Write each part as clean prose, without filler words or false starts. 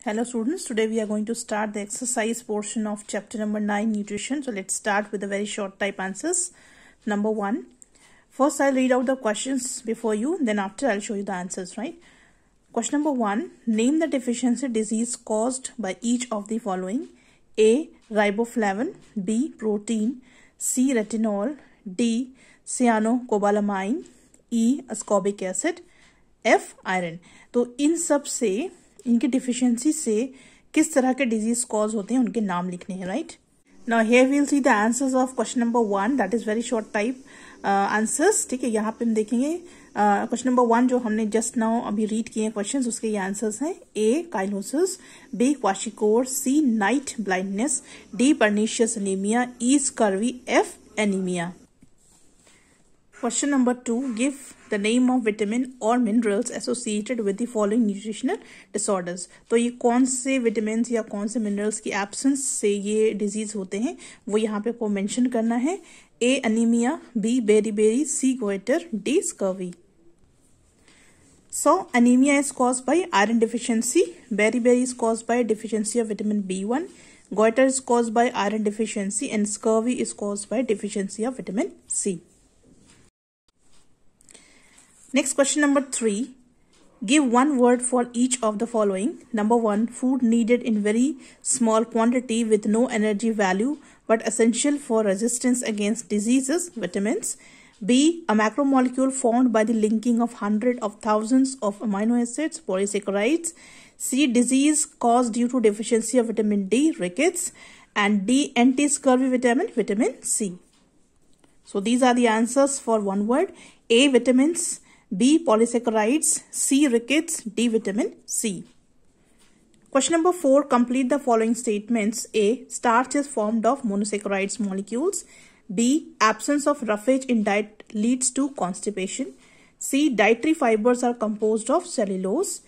Hello students, today we are going to start the exercise portion of chapter number 9 nutrition. So let's start with the very short type answers. Number 1. First I'll read out the questions before you, then after I'll show you the answers, right? Question number 1. Name the deficiency disease caused by each of the following. A. Riboflavin, B. Protein, C. Retinol, D. Cyanocobalamin, E. Ascorbic acid, F. Iron. तो इन सब से इनकी deficiency से किस तरह के disease cause होते हैं उनके नाम लिखने हैं, right? Now here we will see the answers of question number 1, that is very short type answers. ठीक है, यहाँ पे हम देखेंगे क्वेश्चन नंबर 1 जो हमने जस्ट नाउ अभी रीड किए क्वेश्चंस, उसके ये आंसर्स हैं. A. Cheilosis, B. Kwashiorkor, C. Night blindness, D. Pernicious anaemia, E. Scurvy, F. Anaemia. Question number 2. Give the name of vitamin or minerals associated with the following nutritional disorders. तो ये कौन से vitamin या कौन से minerals की absence से ये डिजीज होते हैं वो यहाँ पे आपको मेंशन करना है. A. Anaemia, B. Beriberi, C. Goitre, D. Scurvy. So anemia is caused by iron deficiency. Beriberi is caused by deficiency of vitamin B1. Goiter is caused by iron deficiency, and scurvy is caused by deficiency of vitamin C. Next, question number 3. Give one word for each of the following. Number 1, food needed in very small quantity with no energy value but essential for resistance against diseases, vitamins. B, a macromolecule formed by the linking of hundreds of thousands of amino acids, polysaccharides. C, disease caused due to deficiency of vitamin D, rickets. And D, anti-scurvy vitamin, vitamin C. So these are the answers for one word. A, vitamins. B, polysaccharides, C, rickets, D, vitamin C. Question number 4. Complete the following statements. A, starch is formed of monosaccharides molecules. B, absence of roughage in diet leads to constipation. C, dietary fibers are composed of cellulose.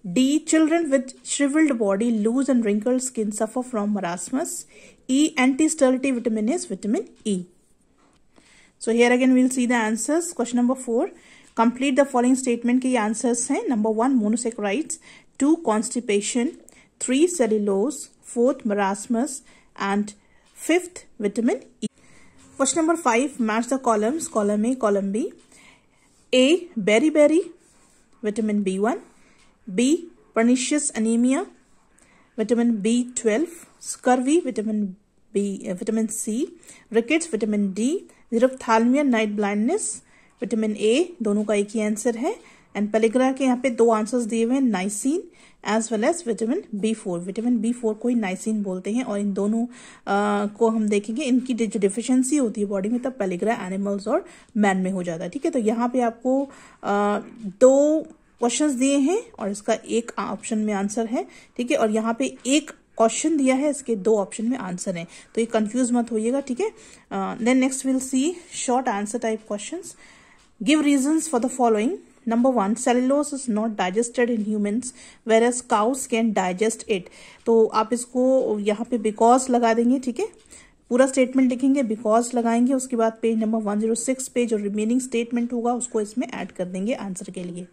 D, children with shriveled body, loose and wrinkled skin suffer from marasmus. E, anti-sterility vitamin is vitamin E. So here again we'll see the answers. Question number 4. Complete the following statement के answers हैं. Number 1, monosaccharides. 2, constipation. 3, cellulose. 4th, marasmus. And 5th, vitamin E. Question number 5. Match the columns. Column A, column B. A, beriberi, vitamin B1. B, pernicious anemia, vitamin B12. Scurvy, vitamin C. Rickets, vitamin D. Xerophthalmia, night blindness, vitamin A. दोनों का एक ही answer है. And पेलिग्रा के यहाँ पे 2 answers दिए हुए हैं, niacin as well as vitamin B4. Vitamin B4 को ही नाइसिन बोलते हैं. और इन दोनों को हम देखेंगे, इनकी जो डिफिशियंसी होती है बॉडी में तब पेलिग्रा एनिमल्स और मैन में हो जाता है. ठीक है, तो यहाँ पे आपको 2 क्वेश्चंस दिए हैं और इसका एक ऑप्शन में आंसर है. ठीक है, और यहाँ पे एक क्वेश्चन दिया है, इसके 2 ऑप्शन में आंसर है, तो ये कंफ्यूज मत होइएगा. ठीक है, then next will see short answer type questions. Give reasons for the following. Number 1, cellulose is not digested in humans, whereas cows can digest it. तो आप इसको यहाँ पे because लगा देंगे. ठीक है, पूरा स्टेटमेंट लिखेंगे, because लगाएंगे, उसके बाद पेज नंबर 106 पे जो रिमेनिंग स्टेटमेंट होगा उसको इसमें ऐड कर देंगे आंसर के लिए.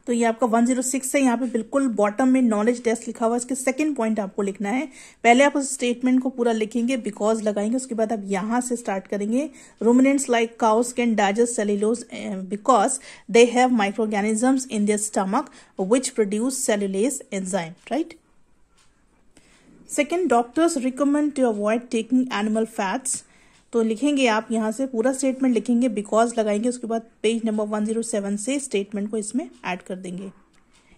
तो ये आपका 106 है. यहाँ पे बिल्कुल बॉटम में नॉलेज टेस्ट लिखा हुआ है, इसके सेकंड पॉइंट आपको लिखना है. पहले आप उस स्टेटमेंट को पूरा लिखेंगे, बिकॉज लगाएंगे, उसके बाद आप यहाँ से स्टार्ट करेंगे. Ruminants like cows can digest cellulose because they have microorganisms in their stomach which produce cellulase enzyme, right. Second, doctors recommend to avoid taking animal fats. तो लिखेंगे आप यहाँ से पूरा स्टेटमेंट लिखेंगे, बिकॉज लगाएंगे, उसके बाद पेज नंबर 107 से स्टेटमेंट को इसमें ऐड कर देंगे.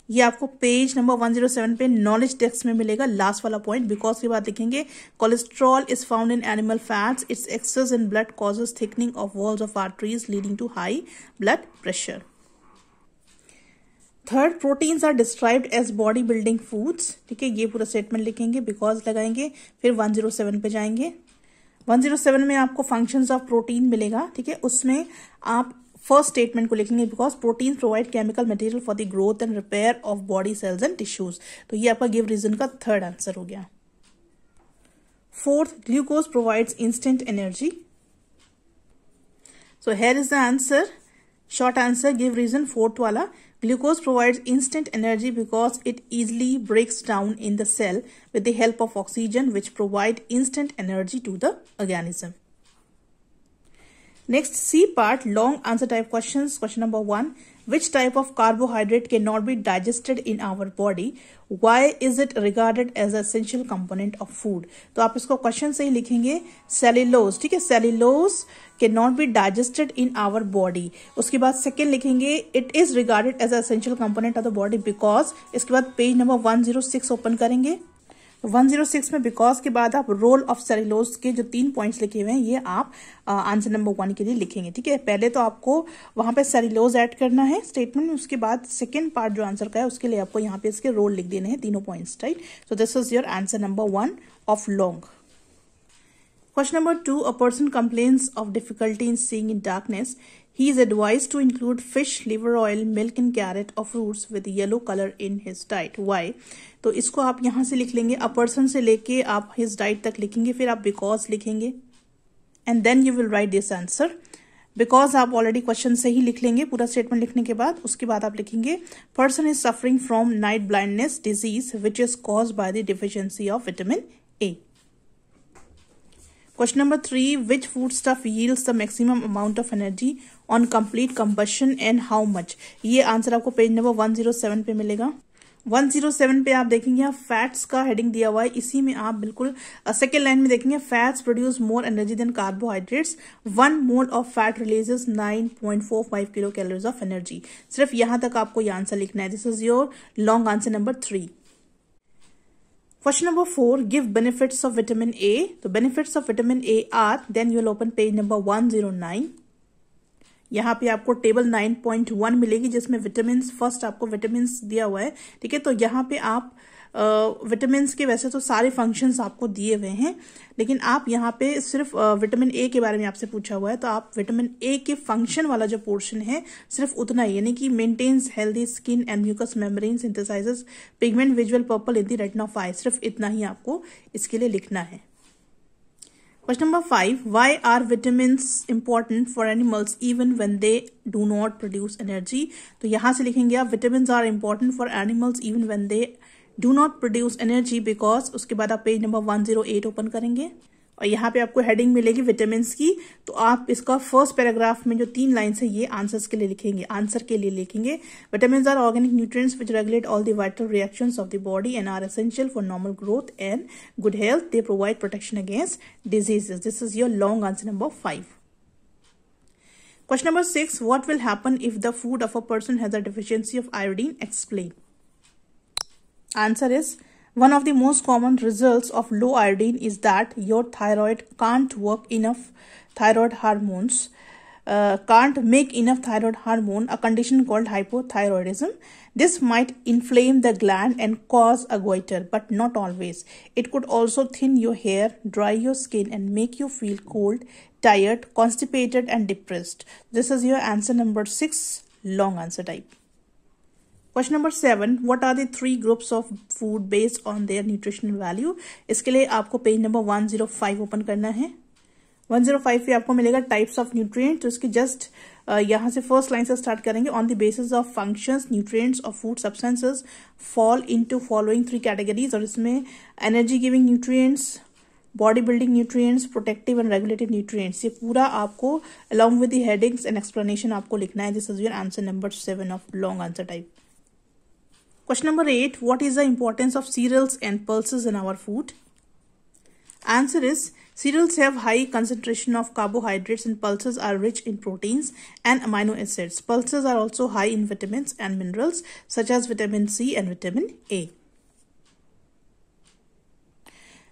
ये आपको पेज नंबर 107 पे नॉलेज टेक्स्ट में मिलेगा. लास्ट वाला पॉइंट बिकॉज के बाद लिखेंगे cholesterol is found in animal fats, its excess in blood causes thickening of walls of arteries leading to high blood pressure. Third, proteins are described as body building foods. ठीक है, ये पूरा statement लिखेंगे, because लगाएंगे, फिर 107 पे जाएंगे. 107 में आपको फंक्शंस ऑफ प्रोटीन मिलेगा. ठीक है, उसमें आप फर्स्ट स्टेटमेंट को लिखेंगे, because protein provide chemical material for the growth and repair of body cells and tissues. तो ये आपका गिव रीजन का थर्ड आंसर हो गया. Fourth, glucose provides instant energy. So here is the answer. Short answer, give reason fourth वाला. Glucose provides instant energy because it easily breaks down in the cell with the help of oxygen, which provide instant energy to the organism. Next, C part, long answer type questions. Question number 1. Which type of carbohydrate cannot be digested in our body? Why is it regarded as an essential component of food? तो आप इसको question से ही लिखेंगे cellulose, ठीक है, cellulose cannot be digested in our body. उसके बाद second लिखेंगे it is regarded as an essential component of the body because. इसके बाद पेज नंबर 106 ओपन करेंगे. 106 में बिकॉज के बाद आप रोल ऑफ सेल्यूलोज के जो 3 पॉइंट्स लिखे हुए हैं ये आप आंसर नंबर 1 के लिए लिखेंगे, ठीक है. पहले तो आपको वहां पे सेल्यूलोज ऐड करना है स्टेटमेंट में, उसके बाद सेकंड पार्ट जो आंसर का है उसके लिए आपको यहाँ पे इसके रोल लिख देने हैं, तीनों points, right. So this is your answer number 1 of long. Question number 2. A person complains of difficulty in seeing in darkness. He is advised to include fish, liver oil, milk and carrot or fruits with yellow color in his diet. Why? तो इसको आप यहाँ से लिख लेंगे, a person से लेके आप his diet तक लिखेंगे, फिर आप because लिखेंगे and then you will write this answer. Because आप ऑलरेडी क्वेश्चन से ही लिख लेंगे पूरा स्टेटमेंट लिखने के बाद. उसके बाद आप लिखेंगे person is suffering from night blindness disease which is caused by the deficiency of vitamin A. Question number 3. Which foodstuff yields the maximum amount of energy on complete combustion and how much? ये answer आपको page number 107 पे मिलेगा. 107 पे आप देखेंगे आप fats का heading दिया हुआ है, इसी में आप बिल्कुल सेकेंड लाइन में देखेंगे fats produce more energy than carbohydrates. 1 mole of fat releases 9.45 kilo calories of energy. सिर्फ यहां तक आपको ये आंसर लिखना है. This is your long answer number 3. Question number 4. Give benefits of vitamin A. The benefits of vitamin A are, then you will open page number 109. यहाँ पे आपको टेबल 9.1 मिलेगी जिसमें विटामिन, फर्स्ट आपको विटामिन दिया हुआ है, ठीक है. तो यहाँ पे आप विटामिन के वैसे तो सारे फंक्शंस आपको दिए हुए हैं, लेकिन आप यहाँ पे सिर्फ विटामिन ए के बारे में आपसे पूछा हुआ है, तो आप विटामिन ए के फंक्शन वाला जो पोर्शन है सिर्फ उतना ही, यानी कि maintains healthy skin and mucous membrane, synthesises pigment visual purple in the retina of eye, सिर्फ इतना ही आपको इसके लिए लिखना है. Question number 5. Why are vitamins important for animals even when they do not produce energy? तो यहाँ से लिखेंगे आप vitamins are important for animals even when they do not produce energy because. उसके बाद आप पेज नंबर 108 ओपन करेंगे और यहाँ पे आपको हेडिंग मिलेगी विटामिन्स की. तो आप इसका फर्स्ट पैराग्राफ में जो 3 लाइन्स है ये आंसर्स के लिए लिखेंगे, आंसर के लिए लिखेंगे. Vitamins are organic nutrients which regulate all the vital reactions of the body and are essential for normal growth and good health. They provide protection against diseases. This is your long answer number 5. Question number 6. What will happen if the food of a person has a deficiency of iodine? Explain. Answer is, one of the most common results of low iodine is that your thyroid can't work enough thyroid hormones, can't make enough thyroid hormone, a condition called hypothyroidism. This might inflame the gland and cause a goiter, but not always. It could also thin your hair, dry your skin, and make you feel cold, tired, constipated, and depressed. This is your answer number 6, long answer type. Question number 7. What are the 3 groups of food based on their nutritional value? इसके लिए आपको page number 105 open करना है. 105 पे आपको मिलेगा types of nutrient. तो इसके जस्ट यहाँ से फर्स्ट लाइन से स्टार्ट करेंगे. On the basis of functions nutrients of food substances fall into following 3 categories. और इसमें energy giving nutrients, body building nutrients, protective and regulative nutrients, ये पूरा आपको along with the headings and explanation आपको लिखना है. This is your answer number 7 of long answer type. Question number 8. What is the importance of cereals and pulses in our food? Answer is, cereals have high concentration of carbohydrates and pulses are rich in proteins and amino acids. Pulses are also high in vitamins and minerals such as vitamin C and vitamin A.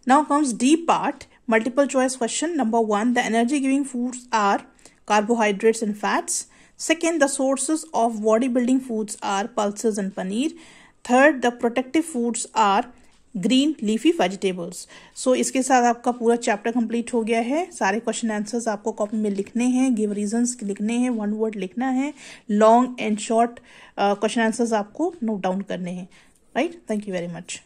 Now comes D part, multiple choice question. Number 1. The energy giving foods are carbohydrates and fats. Second, the sources of bodybuilding foods are pulses and paneer. Third, the protective foods are green leafy vegetables. So इसके साथ आपका पूरा chapter complete हो गया है. सारे question answers आपको copy में लिखने हैं, गिव रीजंस लिखने हैं, 1 वर्ड लिखना है, long and short question answers आपको नोट डाउन करने हैं. Right. Thank you very much.